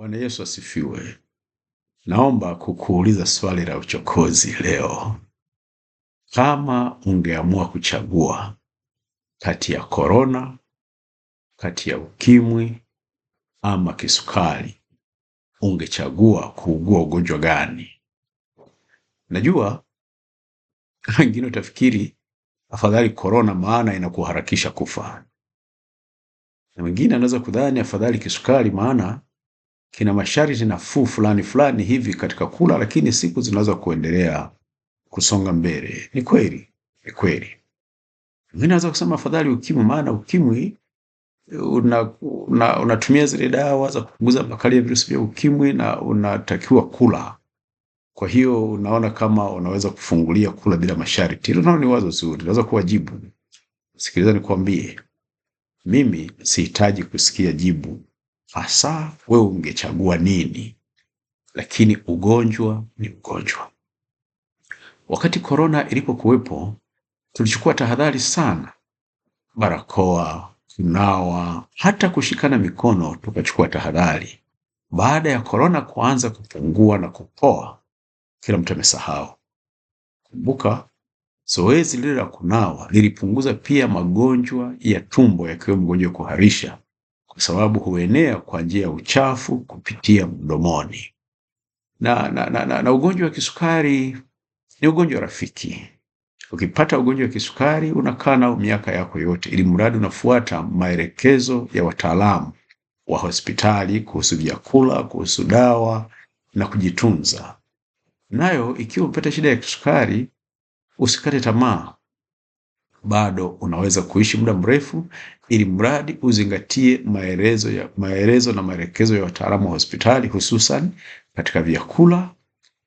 Bwana Yesu asifiwe. Naomba kukuuliza swali la uchokozi leo. Kama ungeamua kuchagua kati ya korona, kati ya ukimwi ama kisukari, ungechagua kuugua ugonjwa gani? Najua wengine utafikiri afadhali korona maana inakuharakisha kufa. Na wengine anaweza kudhani afadhali kisukari maana kina masharti nafuu fulani hivi katika kula, lakini siku zinaweza kuendelea kusonga mbele. Ni kweli. Mimi naweza kusema afadhali ukimwi maana ukimwi unatumia zile dawa za kupunguza makali ya virusi vya ukimwi na unatakiwa kula. Kwa hiyo unaona kama unaweza kufungulia kula bila masharti. Hilo nalo ni wazo zuri, naweza kuwajibu. Sikiliza nikwambie. Mimi sihitaji kusikia jibu. Hasa wewe ungechagua nini? Lakini ugonjwa ni ugonjwa. Wakati korona ilipokuwepo, tulichukua tahadhari sana. Barakoa, kunawa, hata kushikana mikono tukachukua tahadhari. Baada ya korona kuanza kupungua na kupoa, kila mtu amesahau. Kumbuka, zoezi lile la kunawa lilipunguza pia magonjwa ya tumbo yakiwemo magonjwa ya kuharisha, kwa sababu huenea kwa njia ya uchafu kupitia mdomoni. Na ugonjwa wa kisukari ni ugonjwa rafiki. Ukipata ugonjwa wa kisukari unakaa nao miaka yako yote, ili mradi unafuata maelekezo ya wataalamu wa hospitali kuhusu vyakula, kuhusu dawa na kujitunza. Nayo ikiwa umepata shida ya kisukari, usikate tamaa. Bado unaweza kuishi muda mrefu, ili mradi uzingatie maelezo na maelekezo ya wataalamu wa hospitali, hususan katika vyakula,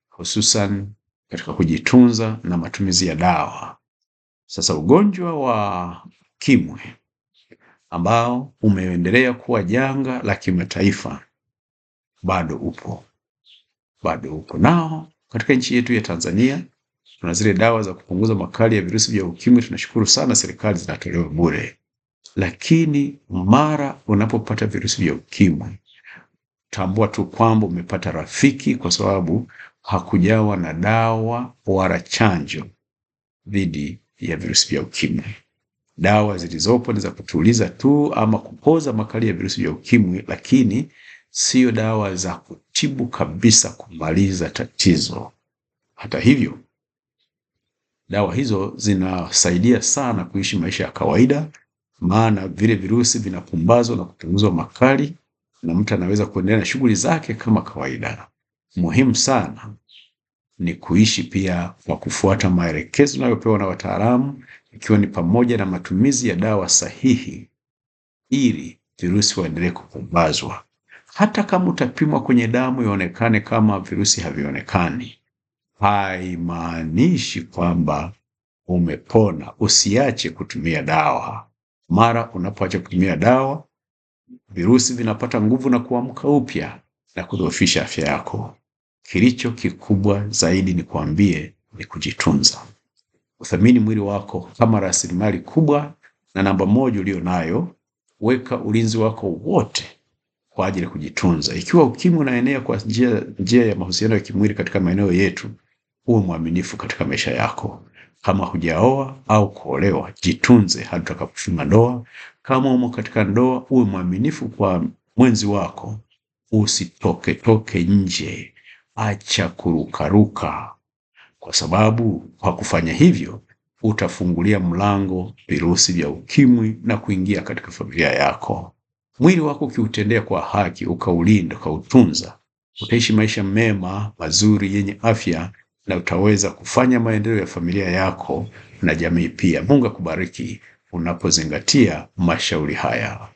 hususan katika kujitunza na matumizi ya dawa. Sasa ugonjwa wa ukimwi ambao umeendelea kuwa janga la kimataifa bado upo. Nao katika nchi yetu ya Tanzania tuna zile dawa za kupunguza makali ya virusi vya ukimwi. Tunashukuru sana serikali zinatolewa bure. Lakini mara unapopata virusi vya ukimwi, tambua tu kwamba umepata rafiki, kwa sababu hakujawa na dawa wala chanjo dhidi ya virusi vya ukimwi. Dawa zilizopo ni za kutuliza tu ama kupoza makali ya virusi vya ukimwi, lakini sio dawa za kutibu kabisa, kumaliza tatizo. Hata hivyo, dawa hizo zinasaidia sana kuishi maisha ya kawaida, maana vile virusi vinapumbazwa na kupunguzwa makali na mtu anaweza kuendelea na shughuli zake kama kawaida. Muhimu sana ni kuishi pia kwa kufuata maelekezo unayopewa na wataalamu, ikiwa ni pamoja na matumizi ya dawa sahihi, ili virusi waendelee kupumbazwa. Hata kama utapimwa kwenye damu ionekane kama virusi havionekani, haimaanishi kwamba umepona. Usiache kutumia dawa. Mara unapoacha kutumia dawa, virusi vinapata nguvu na kuamka upya na kudhoofisha afya yako. Kilicho kikubwa zaidi ni kujitunza. Uthamini mwili wako kama rasilimali kubwa na namba moja ulio nayo. Weka ulinzi wako wote kwa ajili ya kujitunza. Ikiwa ukimwi unaenea kwa njia ya mahusiano ya kimwili katika maeneo yetu, uwe mwaminifu katika maisha yako. Kama hujaoa au kuolewa, jitunze hadi utakapofunga ndoa. Kama umo katika ndoa, uwe mwaminifu kwa mwenzi wako. Usitoke nje. Acha kurukaruka, kwa sababu kwa kufanya hivyo utafungulia mlango virusi vya ukimwi na kuingia katika familia yako. Mwili wako ukiutendea kwa haki, ukaulinda, ukautunza, utaishi maisha mema, mazuri, yenye afya, na utaweza kufanya maendeleo ya familia yako na jamii pia. Mungu akubariki unapozingatia mashauri haya.